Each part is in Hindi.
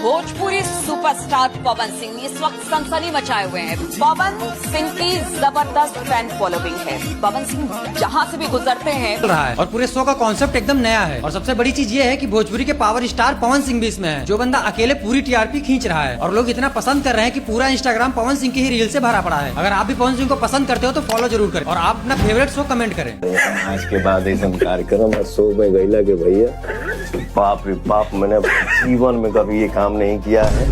भोजपुरी सुपरस्टार पवन सिंह इस वक्त सनसनी मचाए हुए हैं। पवन सिंह की जबरदस्त फैन फॉलोइंग है। पवन सिंह जहां से भी गुजरते हैं रहा है और पूरे शो का कॉन्सेप्ट एकदम नया है। और सबसे बड़ी चीज ये है कि भोजपुरी के पावर स्टार पवन सिंह भी इसमें है। जो बंदा अकेले पूरी टीआरपी खींच रहा है और लोग इतना पसंद कर रहे हैं कि पूरा इंस्टाग्राम पवन सिंह की ही रील से भरा पड़ा है। अगर आप भी पवन सिंह को पसंद करते हो तो फॉलो जरूर करें और आप अपना फेवरेट शो कमेंट करें। आज के बाद ऐसा कार्यक्रम शो में गईला के भैया बाप रे बाप, मैंने जीवन में कभी ये काम नहीं किया है।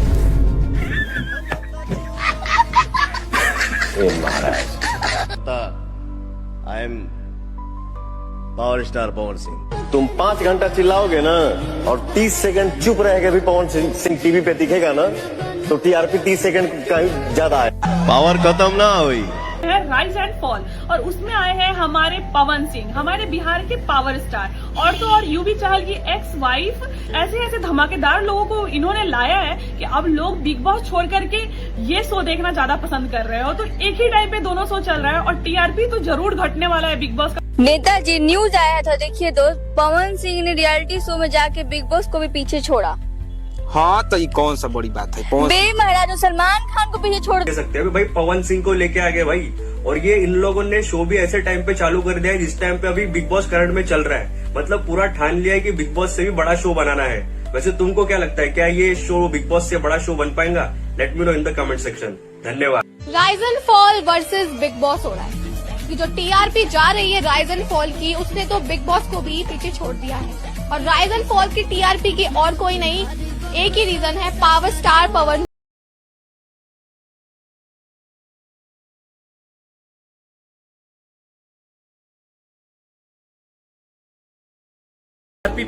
I am power star Pawan Singh. तुम 5 घंटा चिल्लाओगे ना और 30 सेकंड चुप रह के भी पवन सिंह टीवी पे दिखेगा ना तो टीआरपी 30 सेकंड का ही ज्यादा है। पावर खत्म ना हुई है राइज एंड फॉल और उसमें आए हैं हमारे पवन सिंह, हमारे बिहार के पावर स्टार। और तो और यूवी चाहल की एक्स वाइफ, ऐसे ऐसे धमाकेदार लोगों को इन्होंने लाया है कि अब लोग बिग बॉस छोड़ करके ये शो देखना ज्यादा पसंद कर रहे हो। तो एक ही टाइम पे दोनों शो चल रहा है और टीआरपी तो जरूर घटने वाला है बिग बॉस का। नेताजी न्यूज आया था, देखिए दोस्त, पवन सिंह ने रियलिटी शो में जाके बिग बॉस को भी पीछे छोड़ा। हाँ तो ये कौन सा बड़ी बात है? महाराज सलमान खान को पीछे छोड़ सकते हैं भाई, पवन सिंह को लेके आ गए भाई। और ये इन लोगों ने शो भी ऐसे टाइम पे चालू कर दिया है जिस टाइम पे अभी बिग बॉस करंट में चल रहा है। मतलब पूरा ठान लिया है कि बिग बॉस से भी बड़ा शो बनाना है। वैसे तुमको क्या लगता है, क्या ये शो बिग बॉस से बड़ा शो बन पाएगा? Let me know in the comment section. धन्यवाद। Rise and Fall versus Bigg Boss हो रहा है कि जो टीआरपी जा रही है राइज एंड फॉल की, उसने तो बिग बॉस को भी पीछे छोड़ दिया है। और राइज एंड फॉल की टीआरपी की और कोई नहीं, एक ही रीजन है, पावर स्टार पवन।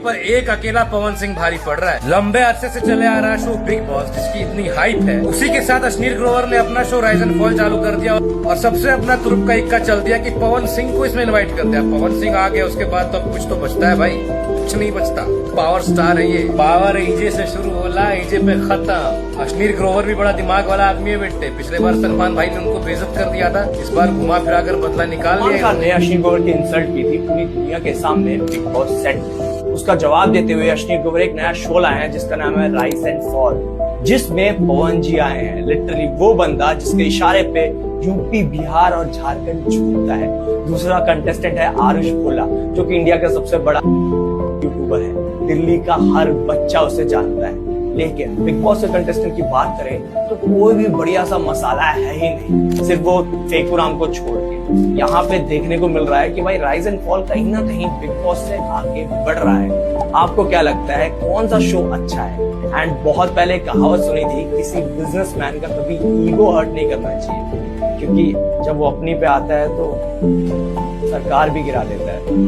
पर एक अकेला पवन सिंह भारी पड़ रहा है। लंबे अरसे से चले आ रहा है शो बिग बॉस, जिसकी इतनी हाइप है, उसी के साथ अश्नीर ग्रोवर ने अपना शो राइज एंड फॉल चालू कर दिया और सबसे अपना तुरुप का इक्का चल दिया कि पवन सिंह को इसमें इनवाइट कर दिया। पवन सिंह आ गया, उसके बाद तो कुछ तो बचता है भाई, कुछ नहीं बचता। पावर स्टार है ये, पावर ईजे से शुरू होला, ईजे पे खत्म। अश्नीर ग्रोवर भी बड़ा दिमाग वाला आदमी है बेटे। पिछले बार सलमान भाई ने उनको बेइज्जत कर दिया था, इस बार घुमा फिरा कर बदला निकाल लिया। अश्नीर ग्रोवर की इंसल्ट की थी पूरी दुनिया के सामने बिग बॉस सेट। उसका जवाब देते हुए अश्नीर ग्रोवर एक नया शो लाए हैं जिसका नाम है राइज एंड फॉल, जिसमें पवन जी आए हैं। लिटरली वो बंदा जिसके इशारे पे यूपी, बिहार और झारखंड झूमता है। दूसरा कंटेस्टेंट है आरुष भोला, जो कि इंडिया का सबसे बड़ा यूट्यूबर है। दिल्ली का हर बच्चा उसे जानता है। लेकिन बिग बॉस के कंटेस्टेंट की बात करें तो कोई भी बढ़िया सा मसाला है ही नहीं, सिर्फ वो फेकुराम को छोड़ के। यहाँ पे देखने को मिल रहा है कि भाई राइज एंड फॉल कहीं ना कहीं बिग बॉस से आगे बढ़ रहा है। आपको क्या लगता है कौन सा शो अच्छा है? एंड बहुत पहले कहावत सुनी थी, किसी बिजनेसमैन का कभी ईगो हर्ट नहीं करना चाहिए, क्योंकि जब वो अपनी पे आता है तो सरकार भी गिरा देता है।